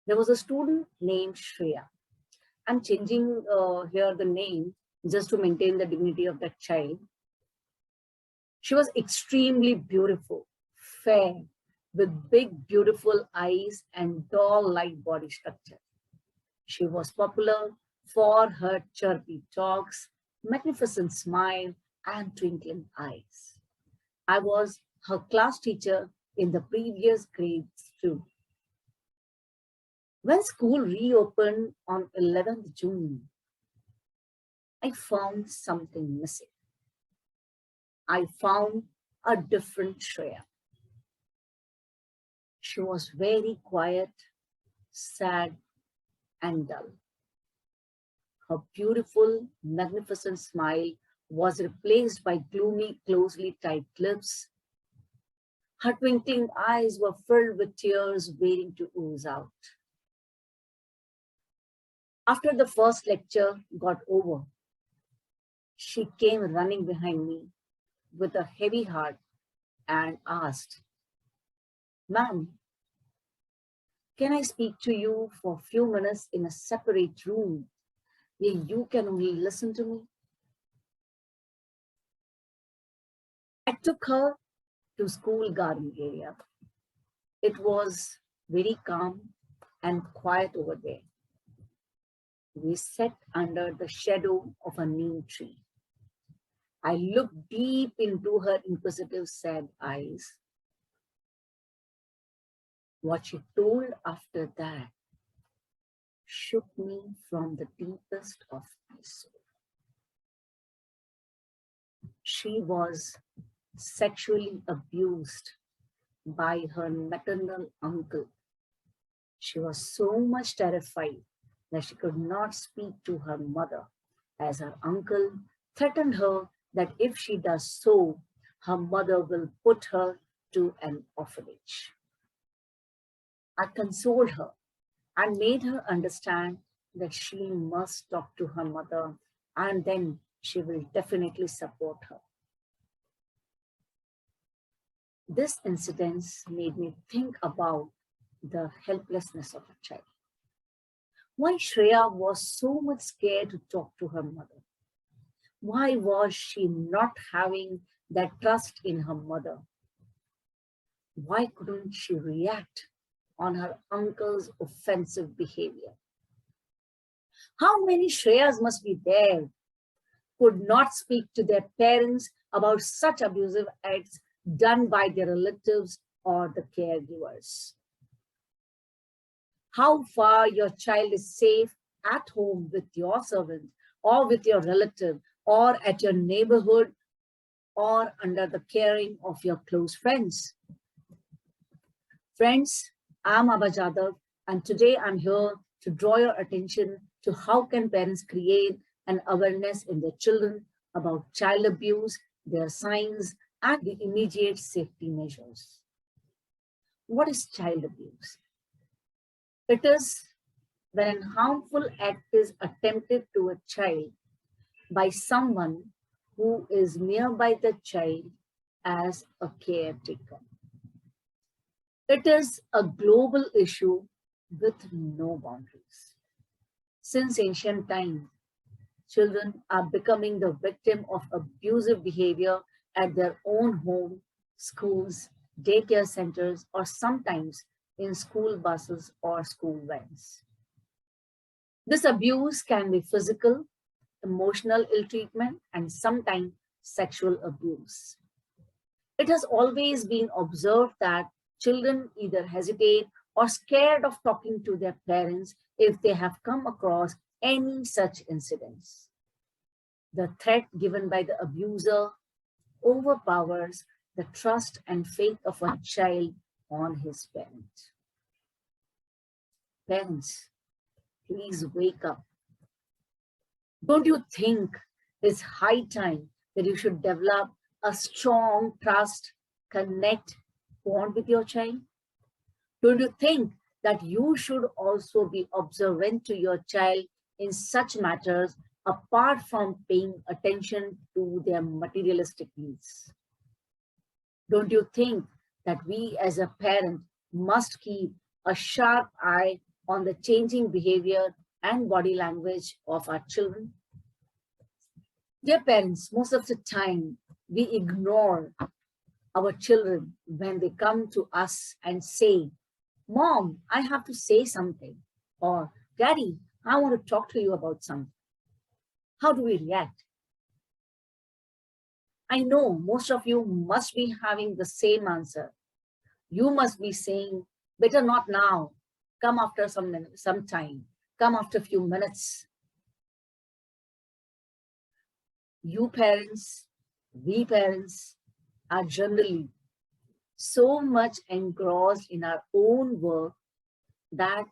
There was a student named Shreya. I'm changing here the name just to maintain the dignity of that child. She was extremely beautiful, fair, with big, beautiful eyes and doll-like body structure. She was popular for her chirpy talks, magnificent smile, and twinkling eyes. I was her class teacher in the previous grades too. When school reopened on 11th June, I found something missing. I found a different Shreya. She was very quiet, sad, and dull. Her beautiful, magnificent smile was replaced by gloomy, closely tight lips. Her twinkling eyes were filled with tears waiting to ooze out. After the first lecture got over, she came running behind me with a heavy heart and asked, "Ma'am, can I speak to you for a few minutes in a separate room where you can only listen to me?" I took her to school garden area. It was very calm and quiet over there. We sat under the shadow of a neem tree. I looked deep into her inquisitive, sad eyes. What she told after that shook me from the deepest of my soul. She was sexually abused by her maternal uncle. She was so much terrified that she could not speak to her mother, as her uncle threatened her that if she does so, her mother will put her to an orphanage. I consoled her and made her understand that she must talk to her mother and then she will definitely support her. This incident made me think about the helplessness of a child. Why Shreya was so much scared to talk to her mother? Why was she not having that trust in her mother? Why couldn't she react on her uncle's offensive behavior? How many Shreyas must be there could not speak to their parents about such abusive acts done by their relatives or the caregivers? How far your child is safe at home with your servant or with your relative or at your neighborhood or under the caring of your close friends? Friends, I'm Abha Jadhav, and today I'm here to draw your attention to how can parents create an awareness in their children about child abuse, their signs, and the immediate safety measures. What is child abuse? It is when a harmful act is attempted to a child by someone who is nearby the child as a caretaker. It is a global issue with no boundaries. Since ancient times, children are becoming the victim of abusive behavior at their own home, schools, daycare centers, or sometimes in school buses or school vans. This abuse can be physical, emotional ill treatment, and sometimes sexual abuse. It has always been observed that children either hesitate or scared of talking to their parents if they have come across any such incidents. The threat given by the abuser overpowers the trust and faith of a child on his parent. Parents, please wake up. Don't you think it's high time that you should develop a strong trust, connect, bond with your child? Don't you think that you should also be observant to your child in such matters apart from paying attention to their materialistic needs? Don't you think that we as a parent must keep a sharp eye on the changing behavior and body language of our children? Dear parents, most of the time we ignore our children when they come to us and say, Mom, I have to say something, or Daddy, I want to talk to you about something. How do we react? I know most of you must be having the same answer. You must be saying, better not now, come after some time, come after a few minutes. You parents, we parents are generally so much engrossed in our own work that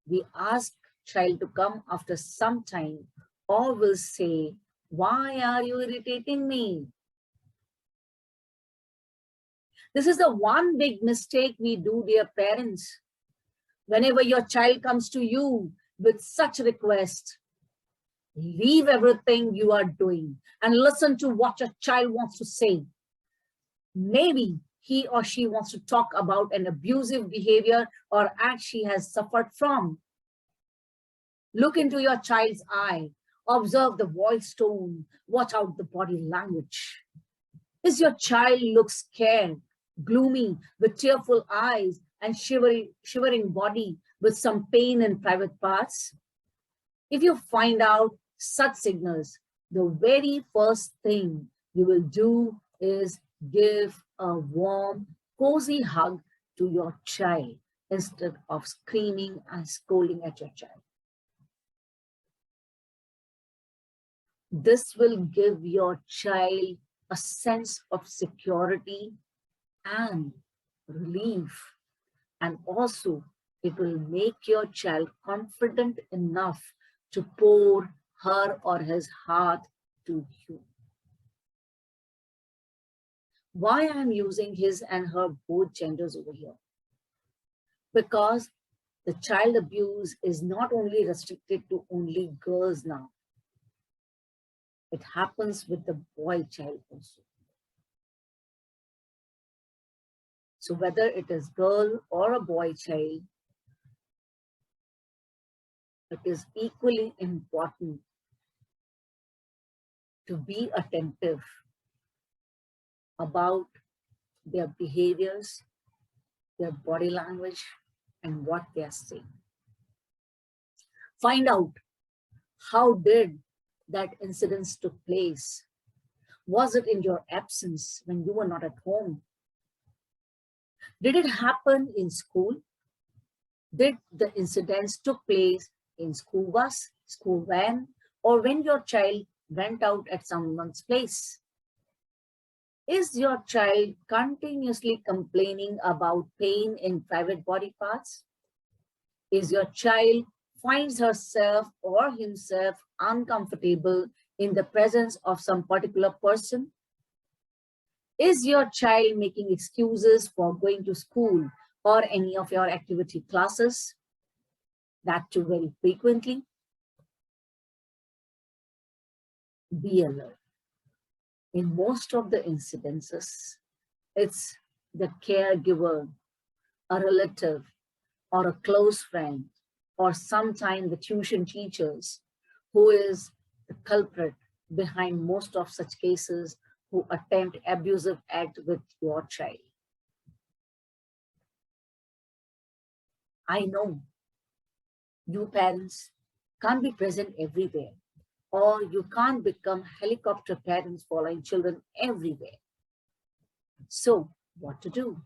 we ask child to come after some time, or will say, why are you irritating me? This is the one big mistake we do, dear parents. Whenever your child comes to you with such a request, leave everything you are doing and listen to what your child wants to say. Maybe he or she wants to talk about an abusive behavior or act she has suffered from. Look into your child's eye. Observe the voice tone. Watch out the body language. Is your child look scared, gloomy, with tearful eyes and shivering body with some pain in private parts? If you find out such signals, the very first thing you will do is give a warm, cozy hug to your child instead of screaming and scolding at your child. This will give your child a sense of security and relief, and also it will make your child confident enough to pour her or his heart to you. Why I am using his and her both genders over here? Because the child abuse is not only restricted to only girls now. It happens with the boy child also. So whether it is girl or a boy child, it is equally important to be attentive about their behaviors, their body language, and what they are saying. Find out how did that incident took place. Was it in your absence when you were not at home? Did it happen in school? Did the incidents took place in school bus, school van, or when your child went out at someone's place? Is your child continuously complaining about pain in private body parts? Is your child finds herself or himself uncomfortable in the presence of some particular person? Is your child making excuses for going to school or any of your activity classes? That too very frequently. Be alert. In most of the incidences, it's the caregiver, a relative, or a close friend, or sometimes the tuition teachers who is the culprit behind most of such cases who attempt abusive act with your child. I know you parents can't be present everywhere, or you can't become helicopter parents following children everywhere. So what to do?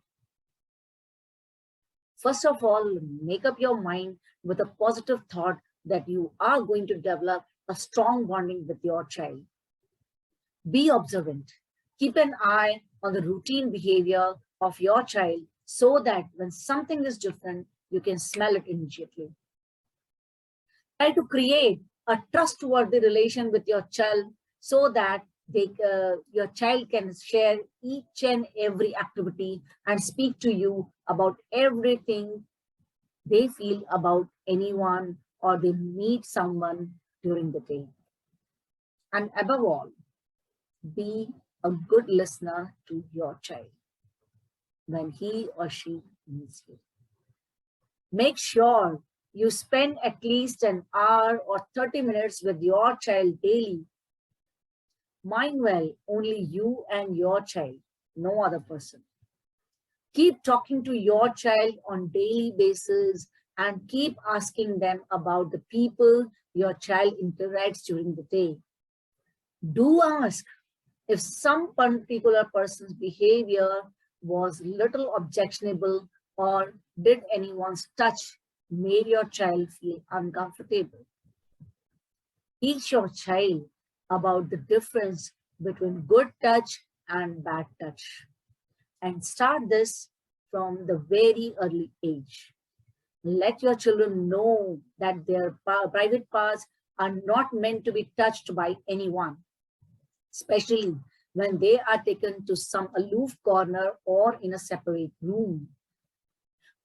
First of all, make up your mind with a positive thought that you are going to develop a strong bonding with your child. Be observant. Keep an eye on the routine behavior of your child so that when something is different, you can smell it immediately. Try to create a trustworthy relation with your child so that your child can share each and every activity and speak to you about everything they feel about anyone or they meet someone during the day. And above all, be a good listener to your child when he or she needs you. Make sure you spend at least an hour or 30 minutes with your child daily. Mind well, only you and your child, no other person. Keep talking to your child on daily basis and keep asking them about the people your child interacts during the day. Do ask if some particular person's behavior was little objectionable or did anyone's touch made your child feel uncomfortable. Teach your child about the difference between good touch and bad touch. And start this from the very early age. Let your children know that their private parts are not meant to be touched by anyone, especially when they are taken to some aloof corner or in a separate room.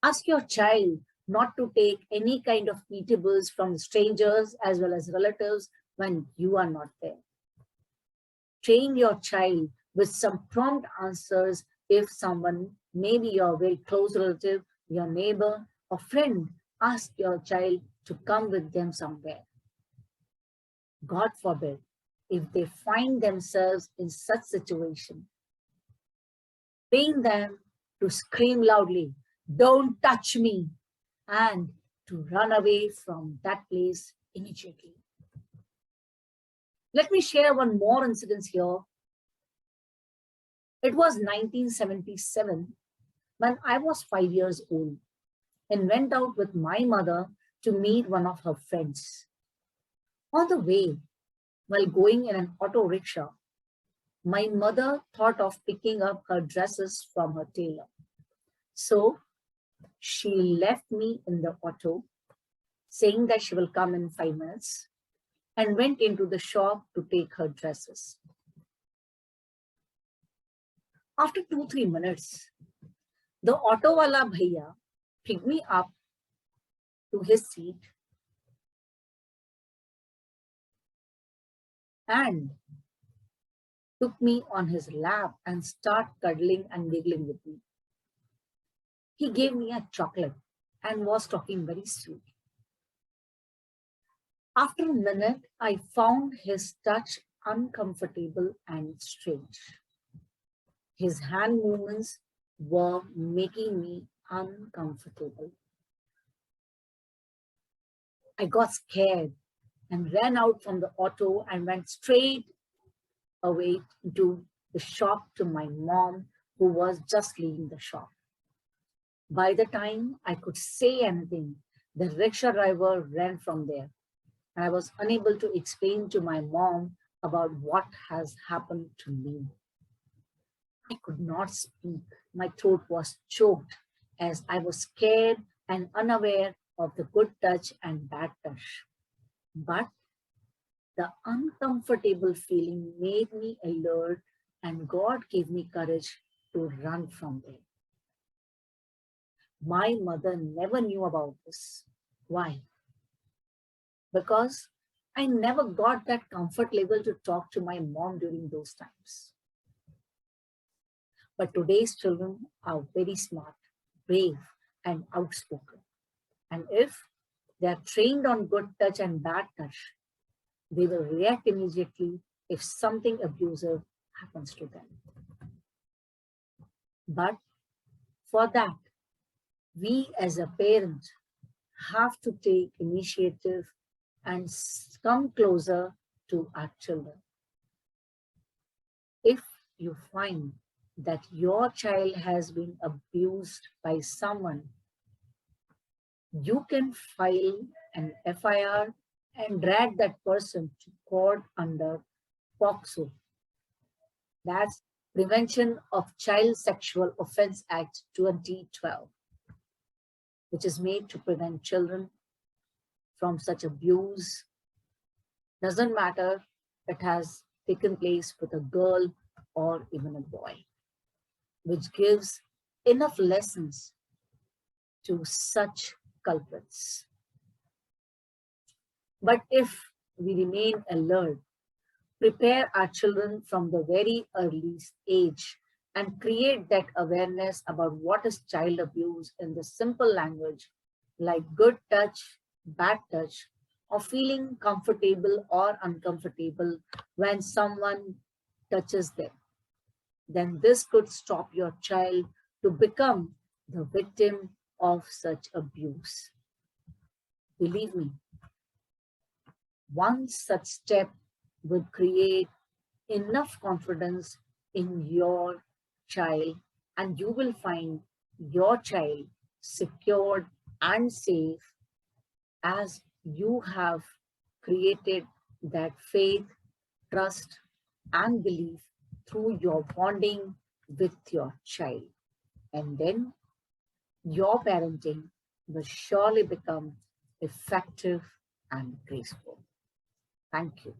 Ask your child not to take any kind of eatables from strangers as well as relatives when you are not there. Train your child with some prompt answers if someone, maybe your very close relative, your neighbor or friend, ask your child to come with them somewhere. God forbid, if they find themselves in such situation, train them to scream loudly, "Don't touch me," and to run away from that place immediately. Let me share one more incident here. It was 1977 when I was 5 years old and went out with my mother to meet one of her friends. On the way, while going in an auto rickshaw, my mother thought of picking up her dresses from her tailor. So she left me in the auto, saying that she will come in 5 minutes, and went into the shop to take her dresses. After 2-3 minutes, the auto wala bhaiya picked me up to his seat and took me on his lap and started cuddling and giggling with me. He gave me a chocolate and was talking very sweet. After a minute, I found his touch uncomfortable and strange. His hand movements were making me uncomfortable. I got scared and ran out from the auto and went straight away to the shop to my mom, who was just leaving the shop. By the time I could say anything, the rickshaw driver ran from there, and I was unable to explain to my mom about what has happened to me. I could not speak. My throat was choked as I was scared and unaware of the good touch and bad touch. But the uncomfortable feeling made me alert, and God gave me courage to run from there. My mother never knew about this. Why? Because I never got that comfort level to talk to my mom during those times. But today's children are very smart, brave, and outspoken. And if they are trained on good touch and bad touch, they will react immediately if something abusive happens to them. But for that, we as a parent have to take initiative and come closer to our children. If you find that your child has been abused by someone, you can file an FIR and drag that person to court under POCSO. That's Prevention of Child Sexual Offense Act 2012, which is made to prevent children from such abuse. Doesn't matter if it has taken place with a girl or even a boy, which gives enough lessons to such culprits. But if we remain alert, prepare our children from the very earliest age, and create that awareness about what is child abuse in the simple language, like good touch, bad touch, or feeling comfortable or uncomfortable when someone touches them, then this could stop your child to become the victim of such abuse. Believe me, one such step would create enough confidence in your child, and you will find your child secured and safe as you have created that faith, trust, and belief through your bonding with your child. And then your parenting will surely become effective and graceful. Thank you.